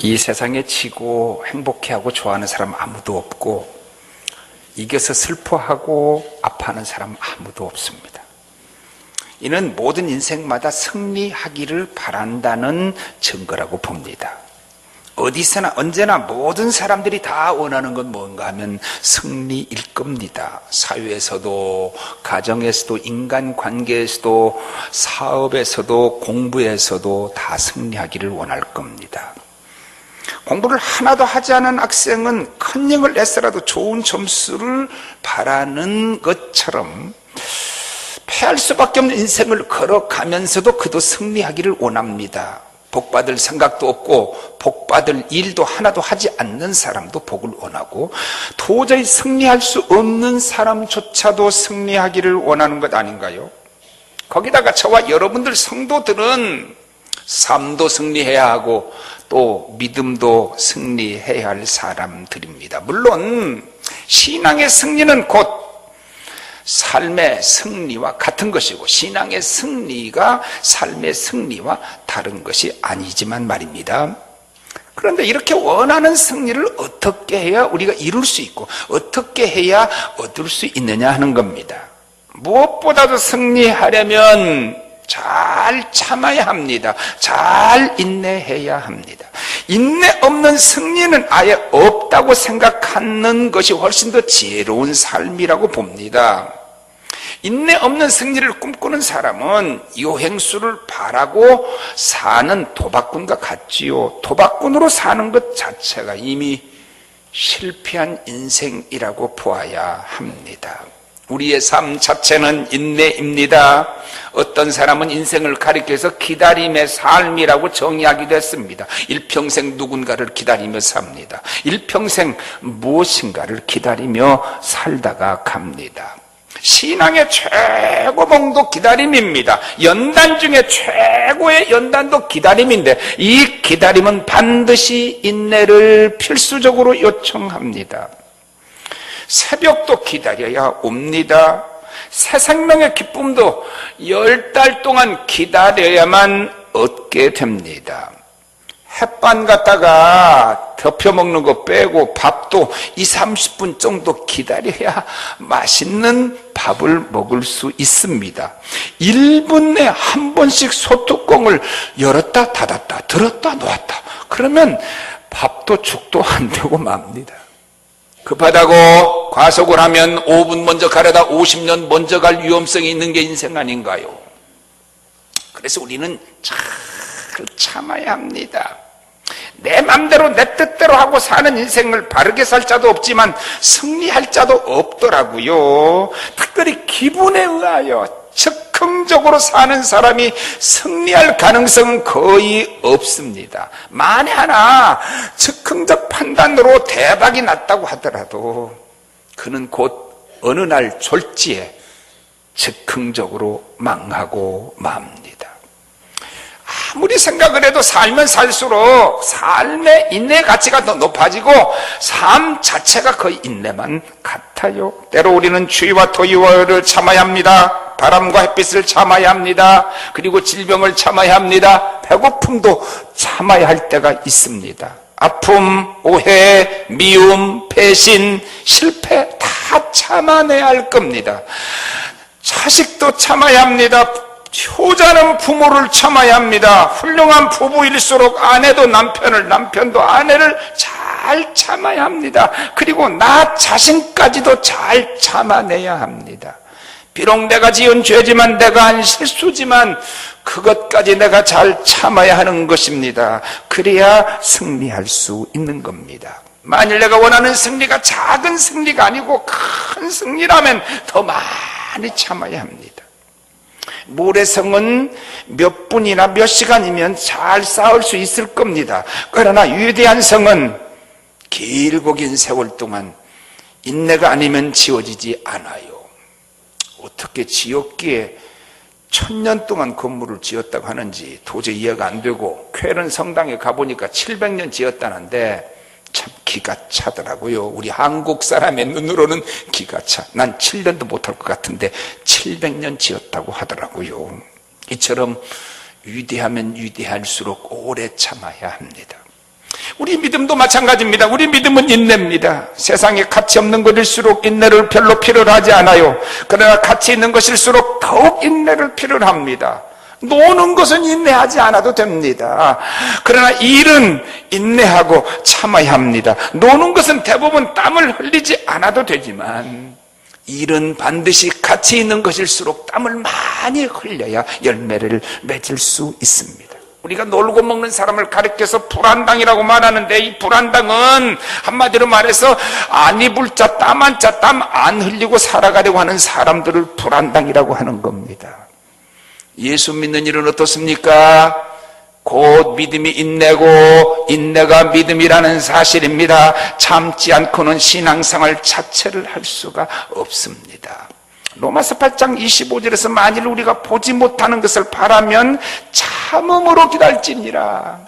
이 세상에 지고 행복해하고 좋아하는 사람 아무도 없고, 이겨서 슬퍼하고 아파하는 사람 아무도 없습니다. 이는 모든 인생마다 승리하기를 바란다는 증거라고 봅니다. 어디서나 언제나 모든 사람들이 다 원하는 건 뭔가 하면 승리일 겁니다. 사회에서도, 가정에서도, 인간관계에서도, 사업에서도, 공부에서도 다 승리하기를 원할 겁니다. 공부를 하나도 하지 않은 학생은 컨닝을 내서라도 좋은 점수를 바라는 것처럼 패할 수밖에 없는 인생을 걸어가면서도 그도 승리하기를 원합니다. 복받을 생각도 없고 복받을 일도 하나도 하지 않는 사람도 복을 원하고, 도저히 승리할 수 없는 사람조차도 승리하기를 원하는 것 아닌가요? 거기다가 저와 여러분들 성도들은 삶도 승리해야 하고 또 믿음도 승리해야 할 사람들입니다. 물론 신앙의 승리는 곧 삶의 승리와 같은 것이고, 신앙의 승리가 삶의 승리와 다른 것이 아니지만 말입니다. 그런데 이렇게 원하는 승리를 어떻게 해야 우리가 이룰 수 있고, 어떻게 해야 얻을 수 있느냐 하는 겁니다. 무엇보다도 승리하려면 잘 참아야 합니다. 잘 인내해야 합니다. 인내 없는 승리는 아예 없다고 생각하는 것이 훨씬 더 지혜로운 삶이라고 봅니다. 인내 없는 승리를 꿈꾸는 사람은 요행수를 바라고 사는 도박꾼과 같지요. 도박꾼으로 사는 것 자체가 이미 실패한 인생이라고 보아야 합니다. 우리의 삶 자체는 인내입니다. 어떤 사람은 인생을 가리켜서 기다림의 삶이라고 정의하기도 했습니다. 일평생 누군가를 기다리며 삽니다. 일평생 무엇인가를 기다리며 살다가 갑니다. 신앙의 최고봉도 기다림입니다. 연단 중에 최고의 연단도 기다림인데, 이 기다림은 반드시 인내를 필수적으로 요청합니다. 새벽도 기다려야 옵니다. 새 생명의 기쁨도 10달 동안 기다려야만 얻게 됩니다. 햇반 갖다가 덮여 먹는 거 빼고 밥도 20-30분 정도 기다려야 맛있는 밥을 먹을 수 있습니다. 1분 내에 한 번씩 소뚜껑을 열었다 닫았다, 들었다 놓았다, 그러면 밥도 죽도 안 되고 맙니다. 급하다고 과속을 하면 5분 먼저 가려다 50년 먼저 갈 위험성이 있는 게 인생 아닌가요? 그래서 우리는 잘 참아야 합니다. 내 맘대로 내 뜻대로 하고 사는 인생을 바르게 살 자도 없지만 승리할 자도 없더라고요. 특별히 기분에 의하여 즉흥적으로 사는 사람이 승리할 가능성은 거의 없습니다. 만에 하나 즉흥적 판단으로 대박이 났다고 하더라도 그는 곧 어느 날 졸지에 즉흥적으로 망하고 맙니다. 아무리 생각을 해도 살면 살수록 삶의 인내의 가치가 더 높아지고 삶 자체가 거의 인내만 같아요. 때로 우리는 추위와 더위를 참아야 합니다. 바람과 햇빛을 참아야 합니다. 그리고 질병을 참아야 합니다. 배고픔도 참아야 할 때가 있습니다. 아픔, 오해, 미움, 배신, 실패 다 참아내야 할 겁니다. 자식도 참아야 합니다. 효자는 부모를 참아야 합니다. 훌륭한 부부일수록 아내도 남편을, 남편도 아내를 잘 참아야 합니다. 그리고 나 자신까지도 잘 참아내야 합니다. 비록 내가 지은 죄지만, 내가 한 실수지만 그것까지 내가 잘 참아야 하는 것입니다. 그래야 승리할 수 있는 겁니다. 만일 내가 원하는 승리가 작은 승리가 아니고 큰 승리라면 더 많이 참아야 합니다. 모래성은 몇 분이나 몇 시간이면 잘 쌓을 수 있을 겁니다. 그러나 위대한 성은 길고 긴 세월 동안 인내가 아니면 지어지지 않아요. 어떻게 지었기에 1000년 동안 건물을 지었다고 하는지 도저히 이해가 안 되고, 쾌른 성당에 가보니까 700년 지었다는데 참 기가 차더라고요. 우리 한국 사람의 눈으로는 기가 차. 난 7년도 못할 것 같은데 700년 지었다고 하더라고요. 이처럼 위대하면 위대할수록 오래 참아야 합니다. 우리 믿음도 마찬가지입니다. 우리 믿음은 인내입니다. 세상에 가치 없는 것일수록 인내를 별로 필요로 하지 않아요. 그러나 가치 있는 것일수록 더욱 인내를 필요로 합니다. 노는 것은 인내하지 않아도 됩니다. 그러나 일은 인내하고 참아야 합니다. 노는 것은 대부분 땀을 흘리지 않아도 되지만 일은 반드시 가치 있는 것일수록 땀을 많이 흘려야 열매를 맺을 수 있습니다. 우리가 놀고 먹는 사람을 가리켜서 불안당이라고 말하는데, 이 불안당은 한마디로 말해서 안 입을 자, 땀 안 자, 땀 안 흘리고 살아가려고 하는 사람들을 불안당이라고 하는 겁니다. 예수 믿는 일은 어떻습니까? 곧 믿음이 인내고 인내가 믿음이라는 사실입니다. 참지 않고는 신앙생활 자체를 할 수가 없습니다. 로마서 8장 25절에서 만일 우리가 보지 못하는 것을 바라면 참음으로 기다릴지니라.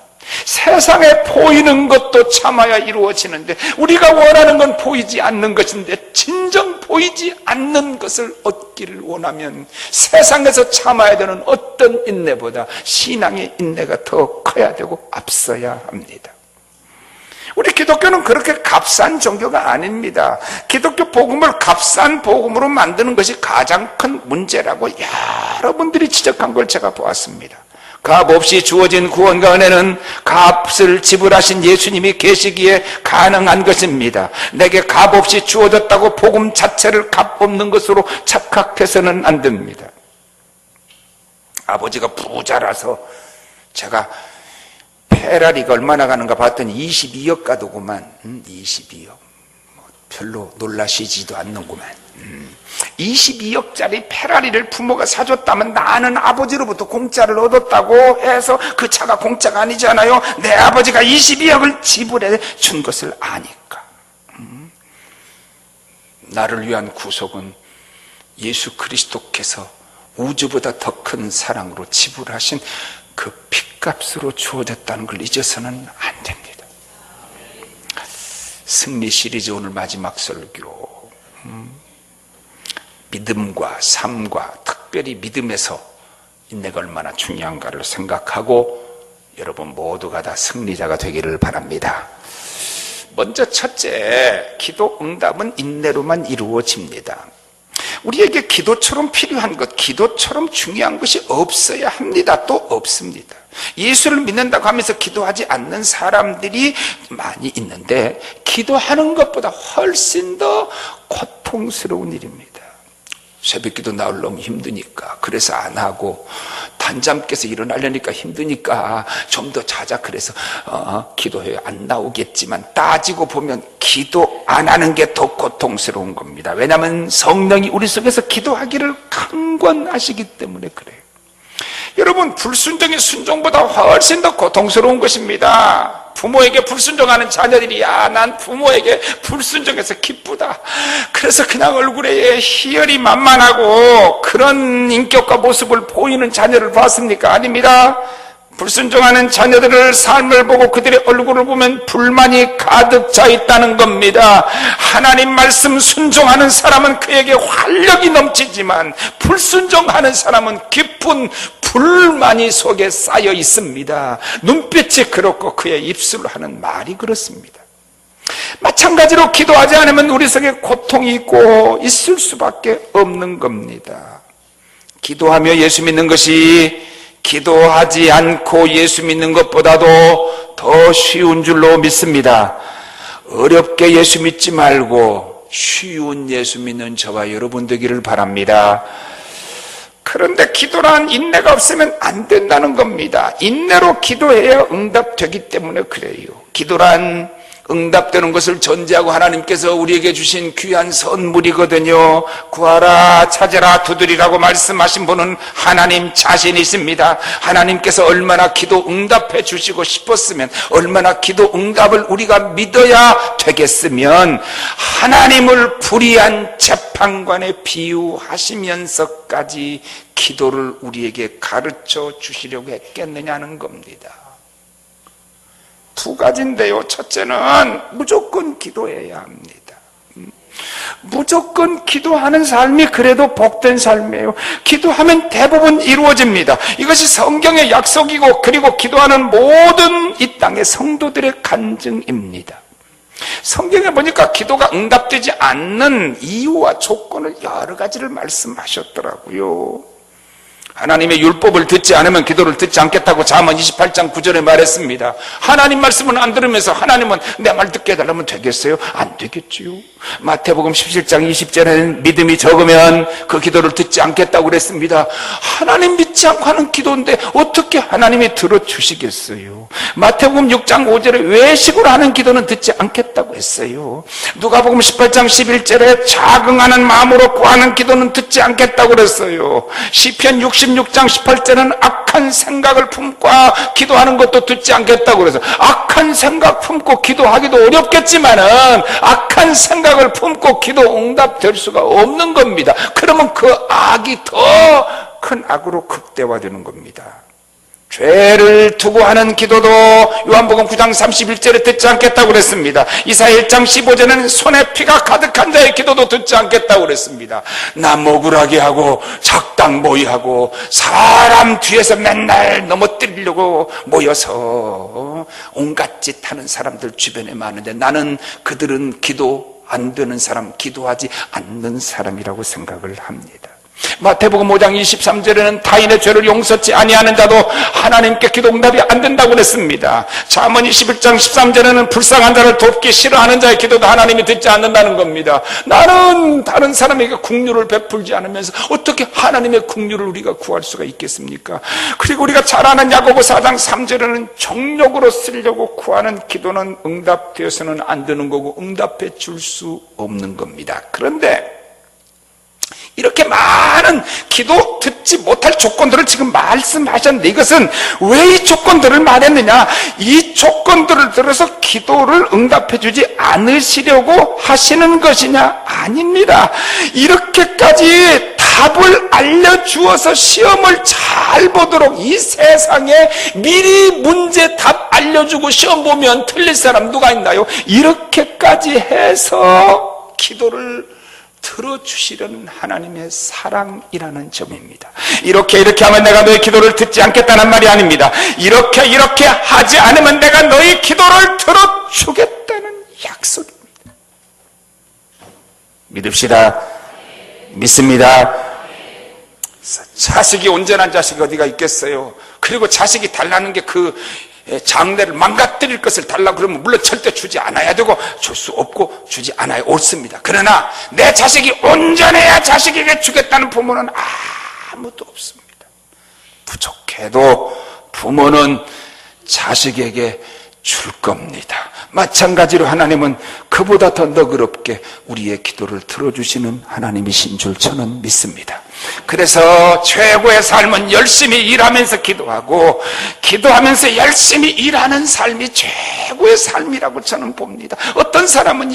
세상에 보이는 것도 참아야 이루어지는데 우리가 원하는 건 보이지 않는 것인데 진정 보이지 않는 것을 얻기를 원하면 세상에서 참아야 되는 어떤 인내보다 신앙의 인내가 더 커야 되고 앞서야 합니다. 우리 기독교는 그렇게 값싼 종교가 아닙니다. 기독교 복음을 값싼 복음으로 만드는 것이 가장 큰 문제라고 여러분들이 지적한 걸 제가 보았습니다. 값 없이 주어진 구원과 은혜는 값을 지불하신 예수님이 계시기에 가능한 것입니다. 내게 값 없이 주어졌다고 복음 자체를 값 없는 것으로 착각해서는 안 됩니다. 아버지가 부자라서 제가 페라리가 얼마나 가는가 봤더니 22억 가더구만. 22억. 별로 놀라시지도 않는구만. 22억짜리 페라리를 부모가 사줬다면 나는 아버지로부터 공짜를 얻었다고 해서 그 차가 공짜가 아니잖아요. 내 아버지가 22억을 지불해 준 것을 아니까. 나를 위한 구속은 예수 그리스도께서 우주보다 더 큰 사랑으로 지불하신 그 핏값으로 주어졌다는 걸 잊어서는 안 됩니다. 승리 시리즈 오늘 마지막 설교, 믿음과 삶과 특별히 믿음에서 인내가 얼마나 중요한가를 생각하고 여러분 모두가 다 승리자가 되기를 바랍니다. 먼저 첫째, 기도 응답은 인내로만 이루어집니다. 우리에게 기도처럼 필요한 것, 기도처럼 중요한 것이 없어야 합니다. 또 없습니다. 예수를 믿는다고 하면서 기도하지 않는 사람들이 많이 있는데 기도하는 것보다 훨씬 더 고통스러운 일입니다. 새벽기도 나오려면 힘드니까 그래서 안 하고, 단잠 깨서 일어나려니까 힘드니까 좀 더 자자 그래서 기도해요. 안 나오겠지만 따지고 보면 기도 안 하는 게 더 고통스러운 겁니다. 왜냐하면 성령이 우리 속에서 기도하기를 강권하시기 때문에 그래요. 여러분, 불순종의 순종보다 훨씬 더 고통스러운 것입니다. 부모에게 불순종하는 자녀들이 난 부모에게 불순종해서 기쁘다, 그래서 그냥 얼굴에 희열이 만만하고 그런 인격과 모습을 보이는 자녀를 봤습니까? 아닙니다. 불순종하는 자녀들의 삶을 보고 그들의 얼굴을 보면 불만이 가득 차 있다는 겁니다. 하나님 말씀 순종하는 사람은 그에게 활력이 넘치지만 불순종하는 사람은 깊은 불만이 속에 쌓여 있습니다. 눈빛이 그렇고 그의 입술로 하는 말이 그렇습니다. 마찬가지로 기도하지 않으면 우리 속에 고통이 있고 있을 수밖에 없는 겁니다. 기도하며 예수 믿는 것이 기도하지 않고 예수 믿는 것보다도 더 쉬운 줄로 믿습니다. 어렵게 예수 믿지 말고 쉬운 예수 믿는 저와 여러분 되기를 바랍니다. 그런데 기도란 인내가 없으면 안 된다는 겁니다. 인내로 기도해야 응답되기 때문에 그래요. 기도란 응답되는 것을 전제하고 하나님께서 우리에게 주신 귀한 선물이거든요. 구하라, 찾으라, 두드리라고 말씀하신 분은 하나님 자신이십니다. 하나님께서 얼마나 기도 응답해 주시고 싶었으면, 얼마나 기도 응답을 우리가 믿어야 되겠으면 하나님을 불의한 재판관에 비유하시면서까지 기도를 우리에게 가르쳐 주시려고 했겠느냐는 겁니다. 두 가지인데요. 첫째는 무조건 기도해야 합니다. 무조건 기도하는 삶이 그래도 복된 삶이에요. 기도하면 대부분 이루어집니다. 이것이 성경의 약속이고, 그리고 기도하는 모든 이 땅의 성도들의 간증입니다. 성경에 보니까 기도가 응답되지 않는 이유와 조건을 여러 가지를 말씀하셨더라고요. 하나님의 율법을 듣지 않으면 기도를 듣지 않겠다고 잠언 28장 9절에 말했습니다. 하나님 말씀은 안 들으면서 하나님은 내 말 듣게 해달라면 되겠어요? 안 되겠지요. 마태복음 17장 20절에는 믿음이 적으면 그 기도를 듣지 않겠다고 그랬습니다. 하나님 믿지 않고 하는 기도인데 어떻게 하나님이 들어주시겠어요? 마태복음 6장 5절에 외식으로 하는 기도는 듣지 않겠다고 했어요. 누가복음 18장 11절에 자긍하는 마음으로 구하는 기도는 듣지 않겠다고 그랬어요. 시편 66장 18절에는 악한 생각을 품고 기도하는 것도 듣지 않겠다고 그래서, 악한 생각 품고 기도하기도 어렵겠지만은 악한 생각을 품고 기도 응답될 수가 없는 겁니다. 그러면 그 악이 더 큰 악으로 극대화되는 겁니다. 죄를 두고 하는 기도도 요한복음 9장 31절에 듣지 않겠다고 그랬습니다. 이사야 1장 15절에는 손에 피가 가득한 자의 기도도 듣지 않겠다고 그랬습니다. 남 억울하게 하고 작당 모의하고 사람 뒤에서 맨날 넘어뜨리려고 모여서 온갖 짓 하는 사람들 주변에 많은데, 나는 그들은 기도 안 되는 사람, 기도하지 않는 사람이라고 생각을 합니다. 마태복음 5장 23절에는 타인의 죄를 용서치 아니하는 자도 하나님께 기도 응답이 안 된다고 그랬습니다. 잠언 21장 13절에는 불쌍한 자를 돕기 싫어하는 자의 기도도 하나님이 듣지 않는다는 겁니다. 나는 다른 사람에게 긍휼을 베풀지 않으면서 어떻게 하나님의 긍휼을 우리가 구할 수가 있겠습니까? 그리고 우리가 잘 아는 야고보 4장 3절에는 정욕으로 쓰려고 구하는 기도는 응답되어서는 안 되는 거고 응답해 줄 수 없는 겁니다. 그런데 이렇게 많은 기도 듣지 못할 조건들을 지금 말씀하셨는데, 이것은 왜 이 조건들을 말했느냐? 이 조건들을 들어서 기도를 응답해 주지 않으시려고 하시는 것이냐? 아닙니다. 이렇게까지 답을 알려주어서 시험을 잘 보도록, 이 세상에 미리 문제 답 알려주고 시험 보면 틀릴 사람 누가 있나요? 이렇게까지 해서 기도를 들어주시려는 하나님의 사랑이라는 점입니다. 이렇게 하면 내가 너의 기도를 듣지 않겠다는 말이 아닙니다. 이렇게 하지 않으면 내가 너의 기도를 들어주겠다는 약속입니다. 믿읍시다. 믿습니다. 자식이 온전한 자식이 어디가 있겠어요? 그리고 자식이 달라는 게 그 장래를 망가뜨릴 것을 달라고 그러면 물론 절대 주지 않아야 되고, 줄 수 없고 주지 않아야 옳습니다. 그러나 내 자식이 온전해야 자식에게 주겠다는 부모는 아무도 없습니다. 부족해도 부모는 자식에게 줄 겁니다. 마찬가지로 하나님은 그보다 더 너그럽게 우리의 기도를 들어주시는 하나님이신 줄 저는 믿습니다. 그래서 최고의 삶은 열심히 일하면서 기도하고, 기도하면서 열심히 일하는 삶이 최고의 삶이라고 저는 봅니다. 어떤 사람은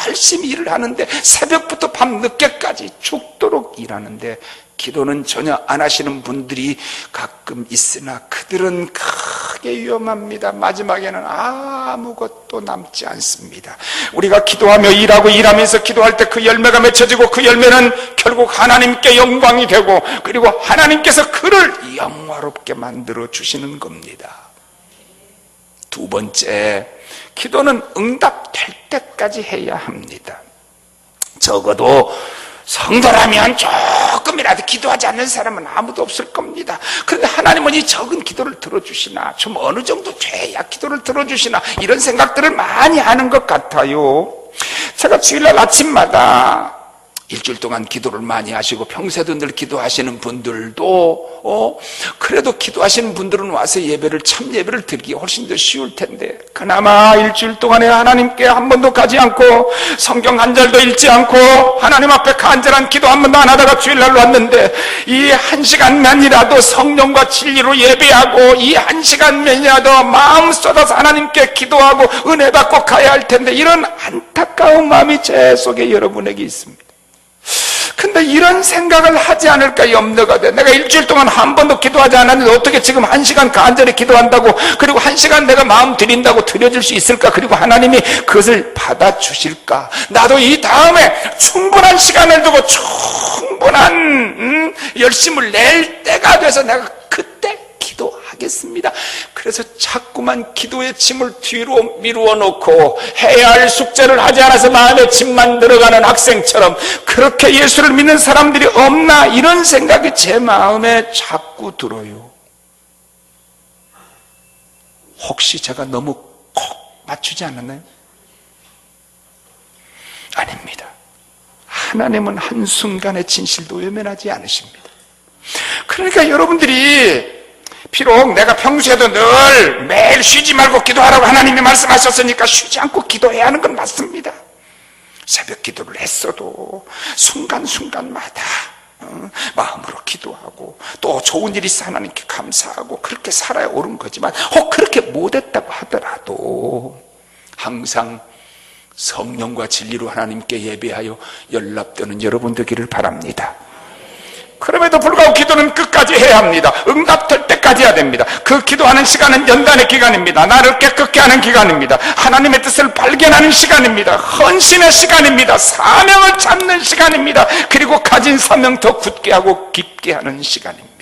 열심히 일을 하는데 새벽부터 밤 늦게까지 죽도록 일하는데 기도는 전혀 안 하시는 분들이 가끔 있으나 그들은 크게 위험합니다. 마지막에는 아무것도 남지 않습니다. 우리가 기도하며 일하면서 기도할 때 그 열매가 맺혀지고, 그 열매는 결국 하나님께 영광이 되고, 그리고 하나님께서 그를 영화롭게 만들어 주시는 겁니다. 두 번째, 기도는 응답될 때까지 해야 합니다. 적어도 성도라면 조금이라도 기도하지 않는 사람은 아무도 없을 겁니다. 그런데 하나님은 이 적은 기도를 들어주시나, 좀 어느 정도 돼야 기도를 들어주시나, 이런 생각들을 많이 하는 것 같아요. 제가 주일날 아침마다 일주일 동안 기도를 많이 하시고 평소에도 늘 기도하시는 분들도 그래도 기도하시는 분들은 와서 참 예배를 드리기 훨씬 더 쉬울 텐데, 그나마 일주일 동안에 하나님께 한 번도 가지 않고 성경 한 절도 읽지 않고 하나님 앞에 간절한 기도 한 번도 안 하다가 주일날 왔는데, 이 한 시간만이라도 성령과 진리로 예배하고 이 한 시간만이라도 마음 쏟아서 하나님께 기도하고 은혜 받고 가야 할 텐데, 이런 안타까운 마음이 제 속에 여러분에게 있습니다. 근데 이런 생각을 하지 않을까 염려가 돼. 내가 일주일 동안 한 번도 기도하지 않았는데 어떻게 지금 1시간 간절히 기도한다고, 그리고 1시간 내가 마음 드린다고 드려질 수 있을까? 그리고 하나님이 그것을 받아주실까? 나도 이 다음에 충분한 시간을 두고 충분한 열심을 낼 때가 돼서 내가 그때 기도하겠습니다. 그래서 자꾸만 기도의 짐을 뒤로 미루어 놓고 해야 할 숙제를 하지 않아서 마음에 짐만 들어가는 학생처럼 그렇게 예수를 믿는 사람들이 없나, 이런 생각이 제 마음에 자꾸 들어요. 혹시 제가 너무 콕 맞추지 않았나요? 아닙니다. 하나님은 한순간의 진실도 외면하지 않으십니다. 그러니까 여러분들이 비록 내가 평소에도 늘 매일 쉬지 말고 기도하라고 하나님이 말씀하셨으니까 쉬지 않고 기도해야 하는 건 맞습니다. 새벽 기도를 했어도 순간순간마다 마음으로 기도하고 또 좋은 일이 있어 하나님께 감사하고 그렇게 살아야 옳은 거지만, 혹 그렇게 못했다고 하더라도 항상 성령과 진리로 하나님께 예배하여 연락되는 여러분 되기를 바랍니다. 그럼에도 불구하고 기도는 끝까지 해야 합니다. 응답될 때까지 해야 됩니다. 그 기도하는 시간은 연단의 기간입니다. 나를 깨끗게 하는 기간입니다. 하나님의 뜻을 발견하는 시간입니다. 헌신의 시간입니다. 사명을 찾는 시간입니다. 그리고 가진 사명 더 굳게 하고 깊게 하는 시간입니다.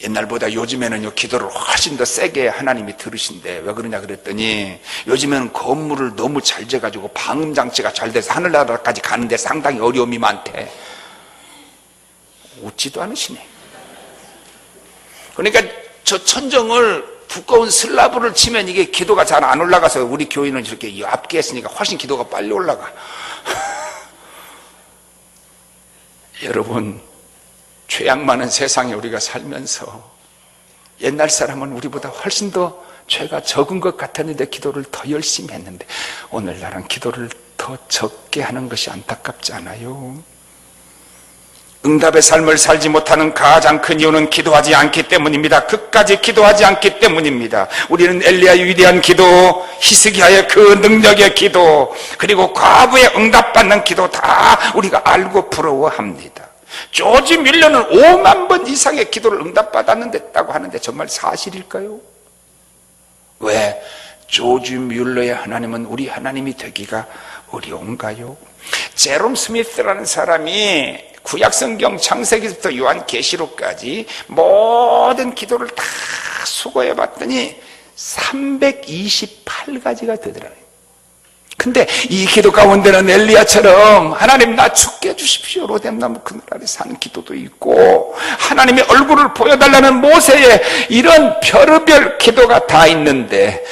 옛날보다 요즘에는요, 기도를 훨씬 더 세게 하나님이 들으신대. 왜 그러냐 그랬더니 요즘에는 건물을 너무 잘 지어가지고 방음장치가 잘 돼서 하늘나라까지 가는데 상당히 어려움이 많대. 웃지도 않으시네. 그러니까 저 천정을 두꺼운 슬라브를 치면 이게 기도가 잘 안 올라가서 우리 교인은 이렇게 얇게 했으니까 훨씬 기도가 빨리 올라가. 여러분, 죄악 많은 세상에 우리가 살면서 옛날 사람은 우리보다 훨씬 더 죄가 적은 것 같았는데 기도를 더 열심히 했는데, 오늘날은 기도를 더 적게 하는 것이 안타깝지 않아요? 응답의 삶을 살지 못하는 가장 큰 이유는 기도하지 않기 때문입니다. 끝까지 기도하지 않기 때문입니다. 우리는 엘리야의 위대한 기도, 히스기야의 그 능력의 기도, 그리고 과부의 응답받는 기도 다 우리가 알고 부러워합니다. 조지 뮬러는 5만 번 이상의 기도를 응답받았다고 하는데 정말 사실일까요? 왜 조지 뮬러의 하나님은 우리 하나님이 되기가 어려운가요? 제롬 스미스라는 사람이 구약성경 창세기부터 요한계시록까지 모든 기도를 다 수고해 봤더니 328가지가 되더라고요. 근데 이 기도 가운데는 엘리야처럼 하나님 나 죽게 해주십시오 로뎀나무 그늘 아래 사는 기도도 있고, 하나님의 얼굴을 보여달라는 모세의 이런 별의별 기도가 다 있는데,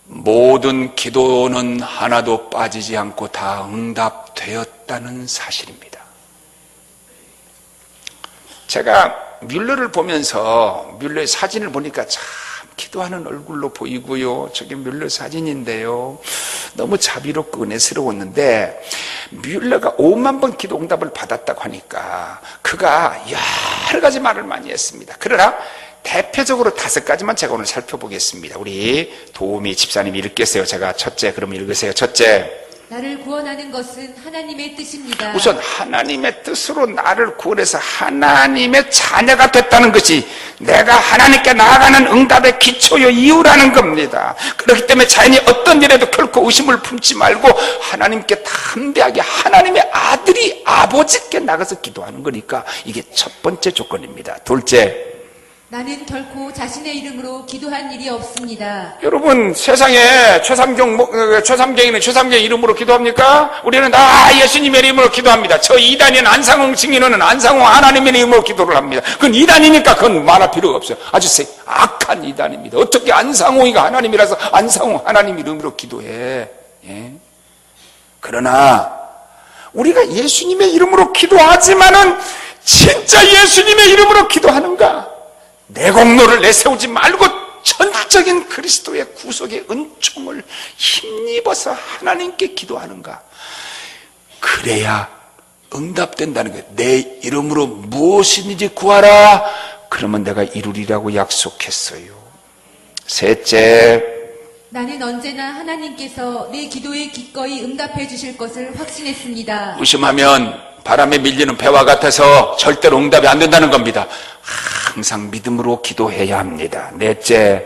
모든 기도는 하나도 빠지지 않고 다 응답되었다는 사실입니다. 제가 뮬러를 보면서 뮬러의 사진을 보니까 참 기도하는 얼굴로 보이고요. 저게 뮬러 사진인데요, 너무 자비롭고 은혜스러웠는데, 뮬러가 5만 번 기도 응답을 받았다고 하니까 그가 여러 가지 말을 많이 했습니다. 그러나 대표적으로 5가지만 제가 오늘 살펴보겠습니다. 우리 도우미 집사님이 읽겠어요. 제가 첫째, 그럼 읽으세요. 첫째, 나를 구원하는 것은 하나님의 뜻입니다. 우선 하나님의 뜻으로 나를 구원해서 하나님의 자녀가 됐다는 것이 내가 하나님께 나아가는 응답의 기초요 이유라는 겁니다. 그렇기 때문에 자연히 어떤 일에도 결코 의심을 품지 말고 하나님께 담대하게 하나님의 아들이 아버지께 나가서 기도하는 거니까 이게 첫 번째 조건입니다. 둘째, 나는 결코 자신의 이름으로 기도한 일이 없습니다. 여러분, 세상에 최삼경이는 최삼경 이름으로 기도합니까? 우리는 다 예수님의 이름으로 기도합니다. 저 이단인 안상홍 증인은 안상홍 하나님의 이름으로 기도를 합니다. 그건 이단이니까 그건 말할 필요가 없어요. 아주 악한 이단입니다. 어떻게 안상홍이가 하나님이라서 안상홍 하나님 이름으로 기도해? 예? 그러나 우리가 예수님의 이름으로 기도하지만은 진짜 예수님의 이름으로 기도하는가? 내 공로를 내세우지 말고 전적인 그리스도의 구속의 은총을 힘입어서 하나님께 기도하는가? 그래야 응답된다는 거예요. 내 이름으로 무엇이든지 구하라, 그러면 내가 이루리라고 약속했어요. 셋째, 나는 언제나 하나님께서 내 기도에 기꺼이 응답해 주실 것을 확신했습니다. 의심하면 바람에 밀리는 배와 같아서 절대로 응답이 안 된다는 겁니다. 항상 믿음으로 기도해야 합니다. 넷째,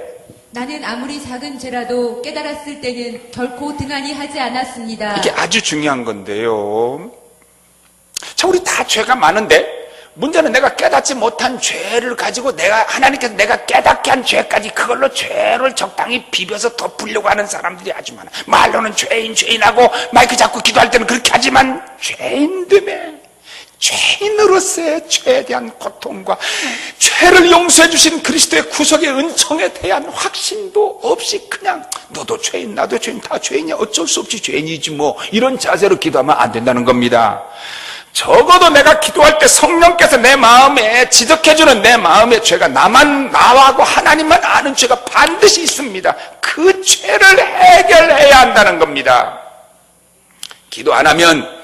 나는 아무리 작은 죄라도 깨달았을 때는 결코 등한히 하지 않았습니다. 이게 아주 중요한 건데요. 자, 우리 다 죄가 많은데 문제는 내가 깨닫지 못한 죄를 가지고 하나님께서 내가 깨닫게 한 죄까지 그걸로 죄를 적당히 비벼서 덮으려고 하는 사람들이 아주 많아. 말로는 죄인하고 마이크 잡고 기도할 때는 그렇게 하지만 죄인됨에 죄인으로서의 죄에 대한 고통과 죄를 용서해 주신 그리스도의 구속의 은총에 대한 확신도 없이 그냥 너도 죄인 나도 죄인 다 죄인이야 어쩔 수 없이 죄인이지 뭐 이런 자세로 기도하면 안 된다는 겁니다. 적어도 내가 기도할 때 성령께서 내 마음에 지적해주는 내 마음의 죄가 나하고 하나님만 아는 죄가 반드시 있습니다. 그 죄를 해결해야 한다는 겁니다. 기도 안 하면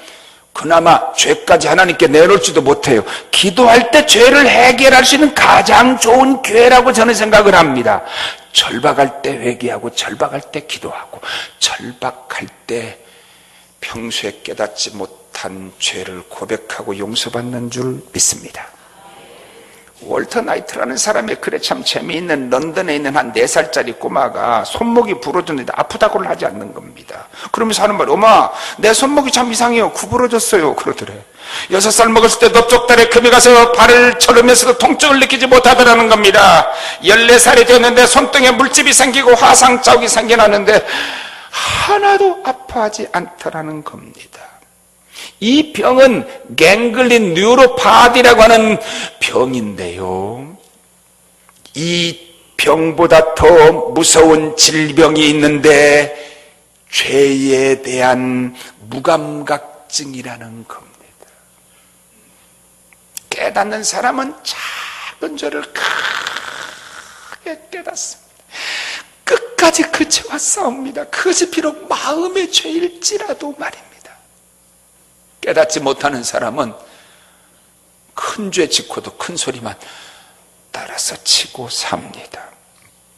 그나마 죄까지 하나님께 내놓을지도 못해요. 기도할 때 죄를 해결할 수 있는 가장 좋은 기회라고 저는 생각을 합니다. 절박할 때 회개하고 절박할 때 기도하고 절박할 때 평소에 깨닫지 못한 죄를 고백하고 용서받는 줄 믿습니다. 월터 나이트라는 사람의 글에 참 재미있는 런던에 있는 한 4살짜리 꼬마가 손목이 부러졌는데 아프다고를 하지 않는 겁니다. 그러면서 하는 말이 엄마 내 손목이 참 이상해요. 구부러졌어요. 그러더래. 6살 먹었을 때 넓적다리에 금이 가서 발을 저르면서도 통증을 느끼지 못하더라는 겁니다. 14살이 되었는데 손등에 물집이 생기고 화상 자국이 생겨났는데 하나도 아파하지 않더라는 겁니다. 이 병은 갱글린 뉴로파디라고 하는 병인데요. 이 병보다 더 무서운 질병이 있는데 죄에 대한 무감각증이라는 겁니다. 깨닫는 사람은 작은 죄를 크게 깨닫습니다. 끝까지 그 죄와 싸웁니다. 그것이 비록 마음의 죄일지라도 말입니다. 깨닫지 못하는 사람은 큰 죄 짓고도 큰 소리만 따라서 치고 삽니다.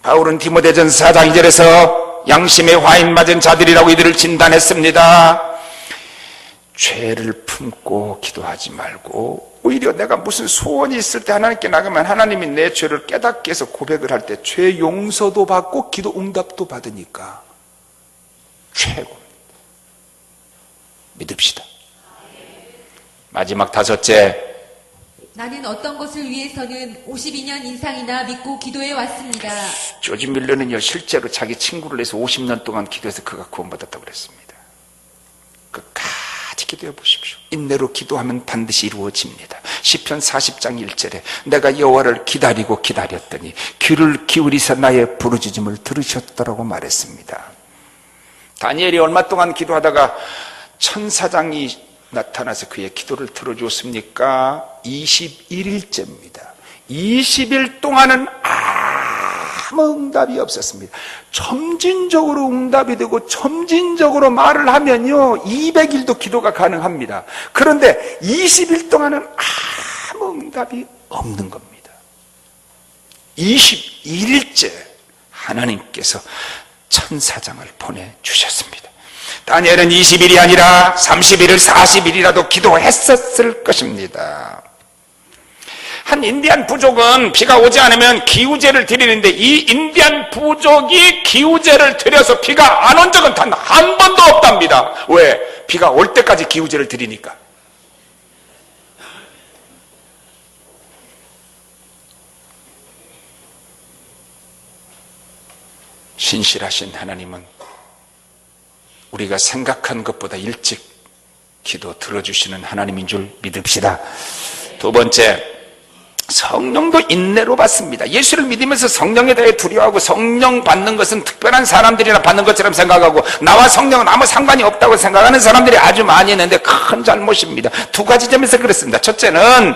바울은 디모데전서 4장 2절에서 양심의 화인 맞은 자들이라고 이들을 진단했습니다. 죄를 품고 기도하지 말고 오히려 내가 무슨 소원이 있을 때 하나님께 나가면 하나님이 내 죄를 깨닫게 해서 고백을 할 때 죄 용서도 받고 기도 응답도 받으니까 최고입니다. 믿읍시다. 마지막 5째, 나는 어떤 것을 위해서는 52년 이상이나 믿고 기도해 왔습니다. 조지 밀러는요 실제로 자기 친구를 내서 50년 동안 기도해서 그가 구원받았다고 그랬습니다. 끝까지 기도해 보십시오. 인내로 기도하면 반드시 이루어집니다. 시편 40장 1절에 내가 여호와를 기다리고 기다렸더니 귀를 기울이사 나의 부르짖음을 들으셨더라고 말했습니다. 다니엘이 얼마 동안 기도하다가 천사장이 나타나서 그의 기도를 들어주었습니까? 21일째입니다. 20일 동안은 아무 응답이 없었습니다. 점진적으로 응답이 되고 점진적으로 말을 하면요 200일도 기도가 가능합니다. 그런데 20일 동안은 아무 응답이 없는 겁니다. 21일째 하나님께서 천사장을 보내주셨습니다. 다니엘은 20일이 아니라 30일을 40일이라도 기도했었을 것입니다. 한 인디안 부족은 비가 오지 않으면 기우제를 드리는데 이 인디안 부족이 기우제를 드려서 비가 안 온 적은 단 한 번도 없답니다. 왜? 비가 올 때까지 기우제를 드리니까. 신실하신 하나님은 우리가 생각한 것보다 일찍 기도 들어주시는 하나님인 줄 믿읍시다. 2번째, 성령도 인내로 받습니다. 예수를 믿으면서 성령에 대해 두려워하고 성령 받는 것은 특별한 사람들이나 받는 것처럼 생각하고 나와 성령은 아무 상관이 없다고 생각하는 사람들이 아주 많이 있는데 큰 잘못입니다. 2가지 점에서 그렇습니다. 첫째는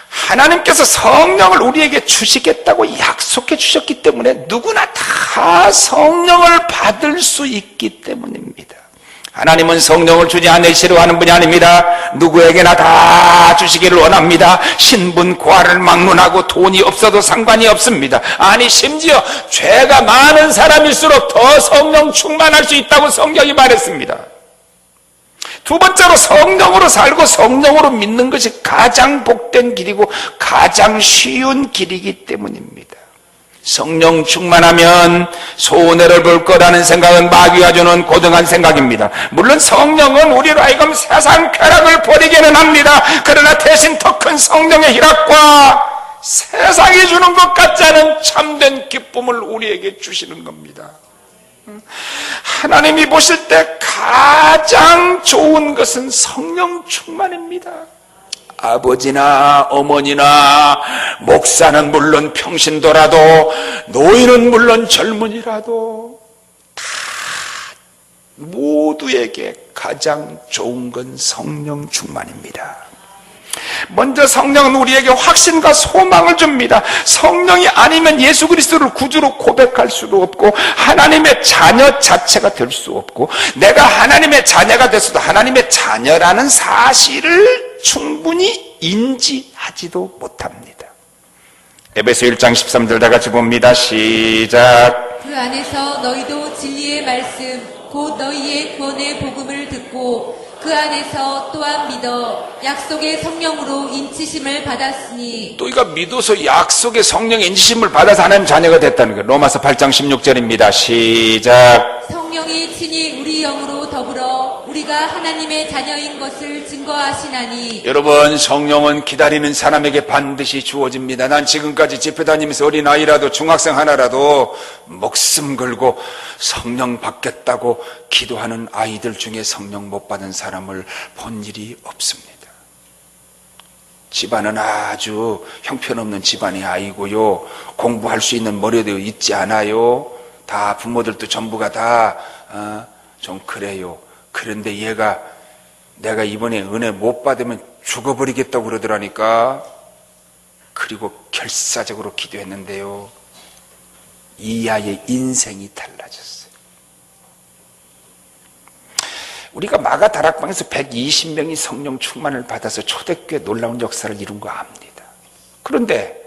하나님께서 성령을 우리에게 주시겠다고 약속해 주셨기 때문에 누구나 다 성령을 받을 수 있기 때문입니다. 하나님은 성령을 주지 않으시려 하는 분이 아닙니다. 누구에게나 다 주시기를 원합니다. 신분 고하를 막론하고 돈이 없어도 상관이 없습니다. 아니 심지어 죄가 많은 사람일수록 더 성령 충만할 수 있다고 성경이 말했습니다. 두 번째로 성령으로 살고 성령으로 믿는 것이 가장 복된 길이고 가장 쉬운 길이기 때문입니다. 성령 충만하면 손해를 볼 거라는 생각은 마귀가 주는 고등한 생각입니다. 물론 성령은 우리로 하여금 세상 쾌락을 버리게는 합니다. 그러나 대신 더 큰 성령의 희락과 세상이 주는 것 같지 않은 참된 기쁨을 우리에게 주시는 겁니다. 하나님이 보실 때 가장 좋은 것은 성령 충만입니다. 아버지나 어머니나 목사는 물론 평신도라도 노인은 물론 젊은이라도 다 모두에게 가장 좋은 건 성령 충만입니다. 먼저 성령은 우리에게 확신과 소망을 줍니다. 성령이 아니면 예수 그리스도를 구주로 고백할 수도 없고 하나님의 자녀 자체가 될 수 없고 내가 하나님의 자녀가 됐어도 하나님의 자녀라는 사실을 충분히 인지하지도 못합니다. 에베소 1장 13절 다 같이 봅니다. 시작. 그 안에서 너희도 진리의 말씀 곧 너희의 구원의 복음을 듣고 그 안에서 또한 믿어 약속의 성령으로 인치심을 받았으니 또 이가 믿어서 약속의 성령의 인치심을 받아서 하나님 자녀가 됐다는 거예요. 로마서 8장 16절입니다. 시작. 성령이 친히 우리 영으로 더불어 우리가 하나님의 자녀인 것을 증거하시나니 여러분 성령은 기다리는 사람에게 반드시 주어집니다. 난 지금까지 집회 다니면서 어린아이라도 중학생 하나라도 목숨 걸고 성령 받겠다고 기도하는 아이들 중에 성령 못 받은 사람을 본 일이 없습니다. 집안은 아주 형편없는 집안의 아이고요. 공부할 수 있는 머리도 있지 않아요. 다 부모들도 전부가 다 좀 그래요. 그런데 얘가 내가 이번에 은혜 못 받으면 죽어버리겠다고 그러더라니까. 그리고 결사적으로 기도했는데요. 이 아이의 인생이 달라졌어요. 우리가 마가 다락방에서 120명이 성령 충만을 받아서 초대교회 놀라운 역사를 이룬 거 압니다. 그런데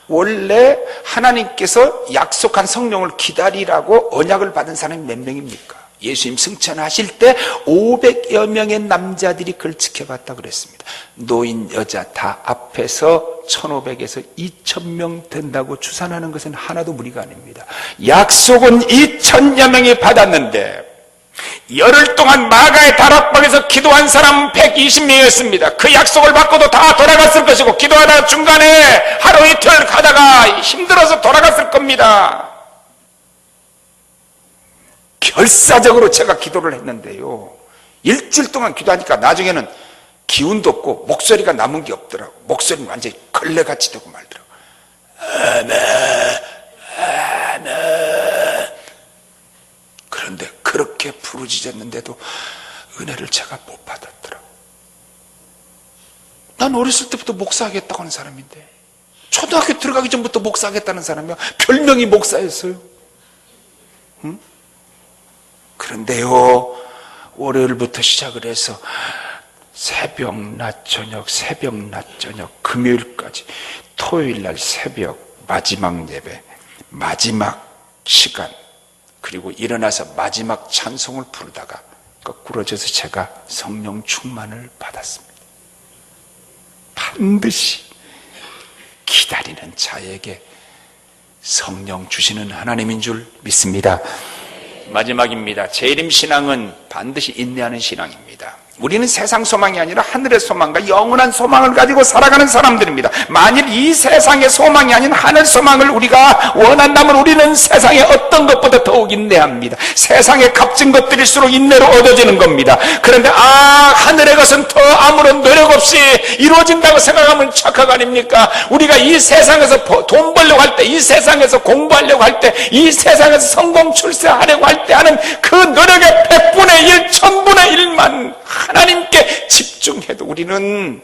원래 하나님께서 약속한 성령을 기다리라고 언약을 받은 사람이 몇 명입니까? 예수님 승천하실 때 500여 명의 남자들이 그걸 지켜봤다 그랬습니다. 노인 여자 다 앞에서 1500에서 2000명 된다고 추산하는 것은 하나도 무리가 아닙니다. 약속은 2000여 명이 받았는데 열흘 동안 마가의 다락방에서 기도한 사람은 120명이었습니다. 그 약속을 받고도 다 돌아갔을 것이고 기도하다가 중간에 하루 이틀 가다가 힘들어서 돌아갔을 겁니다. 결사적으로 제가 기도를 했는데요. 일주일 동안 기도하니까 나중에는 기운도 없고 목소리가 남은 게 없더라고. 목소리는 완전히 걸레같이 되고 말더라고. 그런데 그렇게 부르짖었는데도 은혜를 제가 못 받았더라고. 난 어렸을 때부터 목사하겠다고 하는 사람인데 초등학교 들어가기 전부터 목사하겠다는 사람이야. 별명이 목사였어요. 응? 그런데요, 월요일부터 시작을 해서 새벽, 낮, 저녁, 새벽, 낮, 저녁, 금요일까지 토요일날 새벽, 마지막 예배, 마지막 시간, 그리고 일어나서 마지막 찬송을 부르다가 거꾸러져서 제가 성령 충만을 받았습니다. 반드시 기다리는 자에게 성령 주시는 하나님인 줄 믿습니다. 마지막입니다. 재림 신앙은 반드시 인내하는 신앙입니다. 우리는 세상 소망이 아니라 하늘의 소망과 영원한 소망을 가지고 살아가는 사람들입니다. 만일 이 세상의 소망이 아닌 하늘 소망을 우리가 원한다면 우리는 세상의 어떤 것보다 더욱 인내합니다. 세상에 값진 것들일수록 인내로 얻어지는 겁니다. 그런데 하늘의 것은 더 아무런 노력 없이 이루어진다고 생각하면 착각 아닙니까? 우리가 이 세상에서 돈 벌려고 할 때, 이 세상에서 공부하려고 할 때, 이 세상에서 성공 출세하려고 할 때 하는 그 노력의 100분의 1, 1000분의 1만 하나님께 집중해도 우리는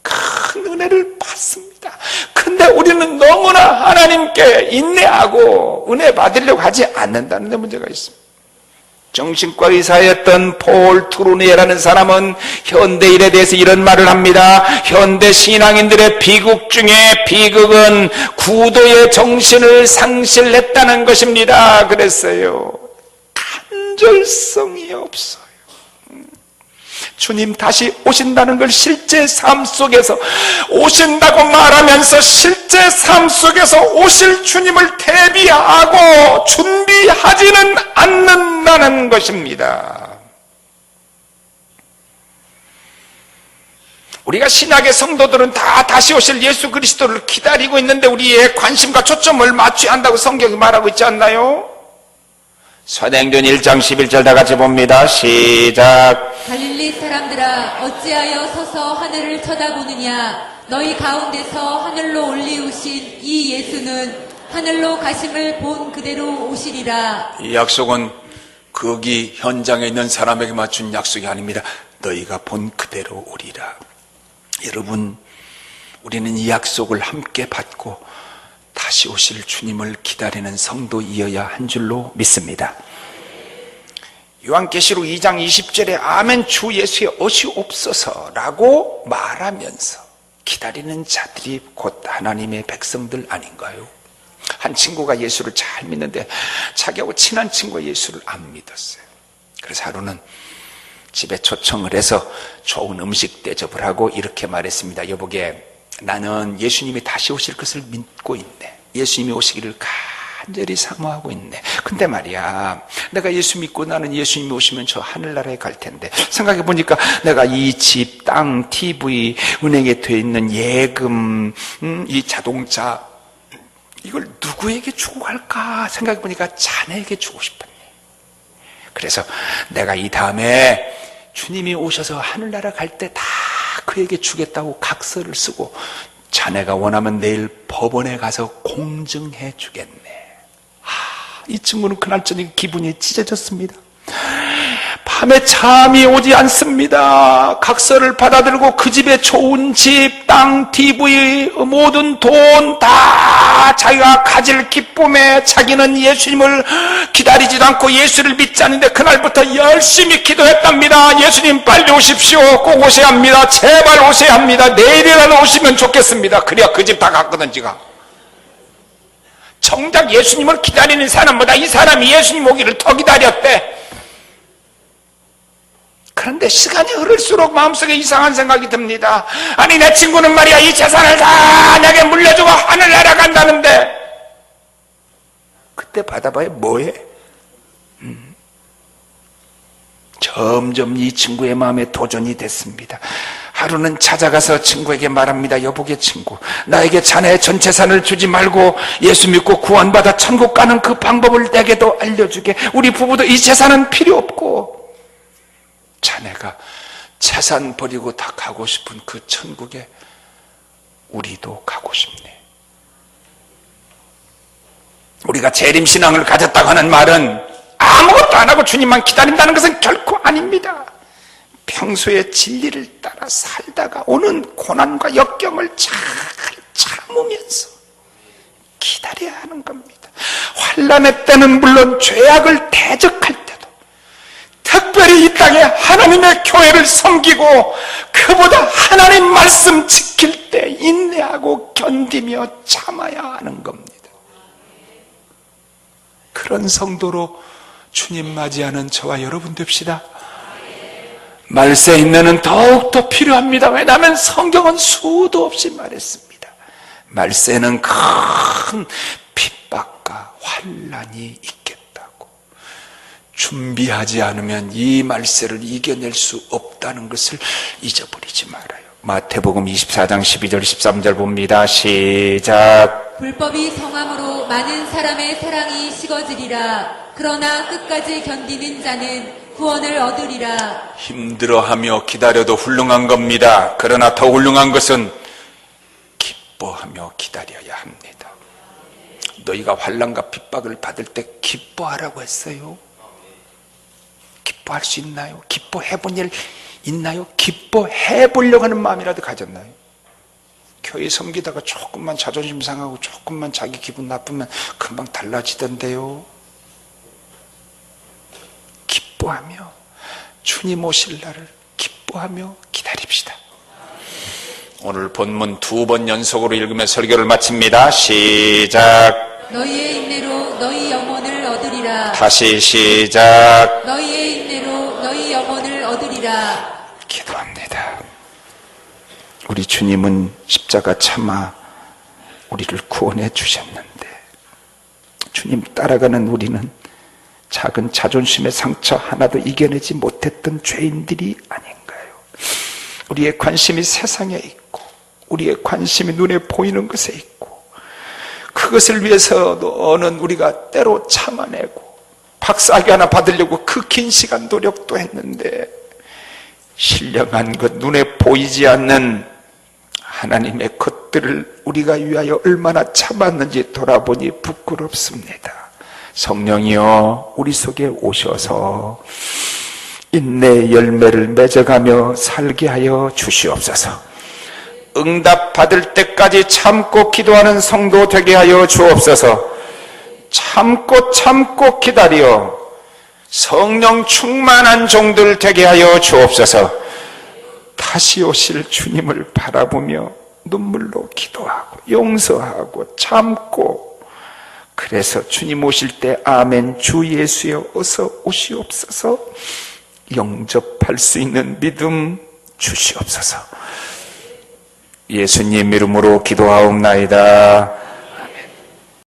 큰 은혜를 받습니다. 근데 우리는 너무나 하나님께 인내하고 은혜 받으려고 하지 않는다는 데 문제가 있습니다. 정신과 의사였던 폴 트루니에라는 사람은 현대인에 대해서 이런 말을 합니다. 현대 신앙인들의 비극 중에 비극은 구도의 정신을 상실했다는 것입니다. 그랬어요. 간절성이 없어요. 주님 다시 오신다는 걸 실제 삶 속에서 오신다고 말하면서 실제 삶 속에서 오실 주님을 대비하고 준비하지는 않는다는 것입니다. 우리가 신약의 성도들은 다 다시 오실 예수 그리스도를 기다리고 있는데 우리의 관심과 초점을 맞춰야 한다고 성경이 말하고 있지 않나요? 사도행전 1장 11절 다 같이 봅니다. 시작. 갈릴리 사람들아 어찌하여 서서 하늘을 쳐다보느냐 너희 가운데서 하늘로 올리우신 이 예수는 하늘로 가심을 본 그대로 오시리라. 이 약속은 거기 현장에 있는 사람에게 맞춘 약속이 아닙니다. 너희가 본 그대로 오리라. 여러분, 우리는 이 약속을 함께 받고 다시 오실 주님을 기다리는 성도이어야 한 줄로 믿습니다. 요한계시록 2장 20절에 아멘 주 예수의 오시옵소서라고 말하면서 기다리는 자들이 곧 하나님의 백성들 아닌가요? 한 친구가 예수를 잘 믿는데 자기하고 친한 친구가 예수를 안 믿었어요. 그래서 하루는 집에 초청을 해서 좋은 음식 대접을 하고 이렇게 말했습니다. 여보게, 나는 예수님이 다시 오실 것을 믿고 있네. 예수님이 오시기를 간절히 사모하고 있네. 근데 말이야, 내가 예수 믿고 나는 예수님이 오시면 저 하늘나라에 갈 텐데 생각해 보니까 내가 이 집, 땅, TV, 은행에 돼 있는 예금, 이 자동차 이걸 누구에게 주고 갈까 생각해 보니까 자네에게 주고 싶었네. 그래서 내가 이 다음에 주님이 오셔서 하늘나라 갈 때 다 그에게 주겠다고 각서를 쓰고 자네가 원하면 내일 법원에 가서 공증해 주겠네. 이 친구는 그날 저녁 기분이 찢어졌습니다. 밤에 잠이 오지 않습니다. 각서를 받아들고 그 집에 좋은 집, 땅, TV, 모든 돈 다 자기가 가질 기쁨에 자기는 예수님을 기다리지도 않고 예수를 믿지 않는데 그날부터 열심히 기도했답니다. 예수님 빨리 오십시오. 꼭 오셔야 합니다. 제발 오셔야 합니다. 내일이라도 오시면 좋겠습니다. 그래야 그 집 다 갔거든 지가. 정작 예수님을 기다리는 사람보다 이 사람이 예수님 오기를 더 기다렸대. 그런데 시간이 흐를수록 마음속에 이상한 생각이 듭니다. 아니 내 친구는 말이야 이 재산을 다 내게 물려주고 하늘나라 간다는데 그때 받아봐야 뭐해? 점점 이 친구의 마음에 도전이 됐습니다. 하루는 찾아가서 친구에게 말합니다. 여보게 친구, 나에게 자네의 전 재산을 주지 말고 예수 믿고 구원받아 천국 가는 그 방법을 내게도 알려주게. 우리 부부도 이 재산은 필요 없고 자네가 재산 버리고 다 가고 싶은 그 천국에 우리도 가고 싶네. 우리가 재림신앙을 가졌다고 하는 말은 아무것도 안 하고 주님만 기다린다는 것은 결코 아닙니다. 평소에 진리를 따라 살다가 오는 고난과 역경을 잘 참으면서 기다려야 하는 겁니다. 환난의 때는 물론 죄악을 대적할 때도 특별히 이 땅에 하나님의 교회를 섬기고 그보다 하나님 말씀 지킬 때 인내하고 견디며 참아야 하는 겁니다. 그런 성도로 주님 맞이하는 저와 여러분 됩시다. 말세 인내는 더욱더 필요합니다. 왜냐하면 성경은 수도 없이 말했습니다. 말세는 큰 핍박과 환난이 있겠다고. 준비하지 않으면 이 말세를 이겨낼 수 없다는 것을 잊어버리지 말아요. 마태복음 24장 12절 13절 봅니다. 시작. 불법이 성함으로 많은 사람의 사랑이 식어지리라. 그러나 끝까지 견디는 자는 구원을 얻으리라. 힘들어하며 기다려도 훌륭한 겁니다. 그러나 더 훌륭한 것은 기뻐하며 기다려야 합니다. 너희가 환난과 핍박을 받을 때 기뻐하라고 했어요. 기뻐할 수 있나요? 기뻐해본 일 있나요? 기뻐해보려고 하는 마음이라도 가졌나요? 교회 섬기다가 조금만 자존심 상하고 조금만 자기 기분 나쁘면 금방 달라지던데요. 기뻐하며 주님 오실 날을 기뻐하며 기다립시다. 오늘 본문 2번 연속으로 읽으며 설교를 마칩니다. 시작. 너희의 인내로 너희 영혼을 얻으리라. 다시 시작. 너희의 인내로 너희 영혼을 얻으리라. 기도합니다. 우리 주님은 십자가 참아 우리를 구원해 주셨는데 주님 따라가는 우리는 작은 자존심의 상처 하나도 이겨내지 못했던 죄인들이 아닌가요? 우리의 관심이 세상에 있고 우리의 관심이 눈에 보이는 것에 있고 그것을 위해서는 우리가 때로 참아내고 박사학위 하나 받으려고 그 긴 시간 노력도 했는데 신령한 것, 눈에 보이지 않는 하나님의 것들을 우리가 위하여 얼마나 참았는지 돌아보니 부끄럽습니다. 성령이여 우리 속에 오셔서 인내의 열매를 맺어가며 살게 하여 주시옵소서. 응답 받을 때까지 참고 기도하는 성도 되게 하여 주옵소서. 참고 기다려 성령 충만한 종들 되게 하여 주옵소서. 다시 오실 주님을 바라보며 눈물로 기도하고 용서하고 참고 그래서 주님 오실 때 아멘 주 예수여 어서 오시옵소서 영접할 수 있는 믿음 주시옵소서. 예수님 이름으로 기도하옵나이다.